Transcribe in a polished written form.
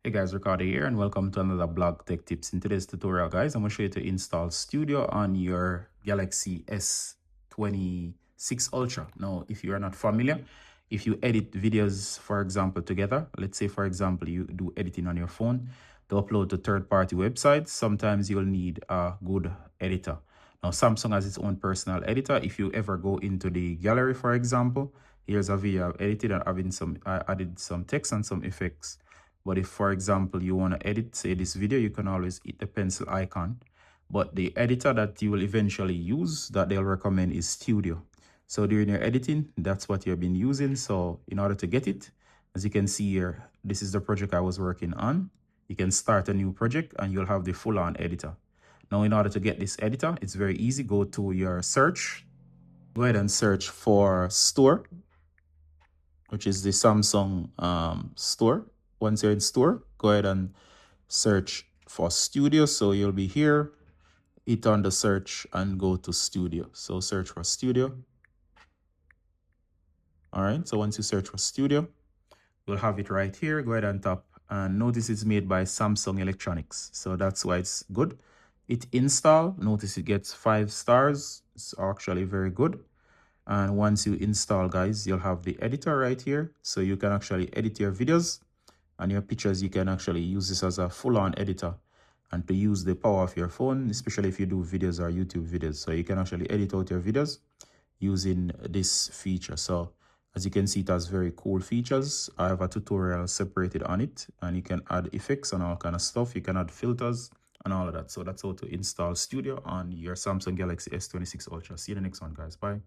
Hey guys, Ricardo here and welcome to another Blog Tech Tips. In today's tutorial, guys, I'm going to show you to install Studio on your Galaxy S26 Ultra. Now, if you are not familiar, if you edit videos, for example, together, let's say, for example, you do editing on your phone to upload to third-party websites, sometimes you'll need a good editor. Now, Samsung has its own personal editor. If you ever go into the gallery, for example, here's a video I've edited and I added some text and some effects. But if, for example, you want to edit, say, this video, you can always hit the pencil icon. But the editor that you will eventually use that they'll recommend is Studio. So during your editing, that's what you've been using. So in order to get it, as you can see here, this is the project I was working on. You can start a new project and you'll have the full-on editor. Now, in order to get this editor, it's very easy. Go to your search. Go ahead and search for Store, which is the Samsung store. Once you're in store, go ahead and search for Studio. So you'll be here, hit on the search and go to Studio. So search for Studio. All right, so once you search for Studio, you'll have it right here. Go ahead and tap and notice it's made by Samsung Electronics. So that's why it's good. It install, notice it gets 5 stars. It's actually very good. And once you install, guys, you'll have the editor right here. So you can actually edit your videos and your pictures. You can actually use this as a full-on editor and to use the power of your phone, especially if you do videos or YouTube videos. So you can actually edit out your videos using this feature. So as you can see, it has very cool features. I have a tutorial separated on it, and you can add effects and all kind of stuff. You can add filters and all of that. So that's how to install Studio on your Samsung Galaxy S26 Ultra. See you in the next one, guys. Bye.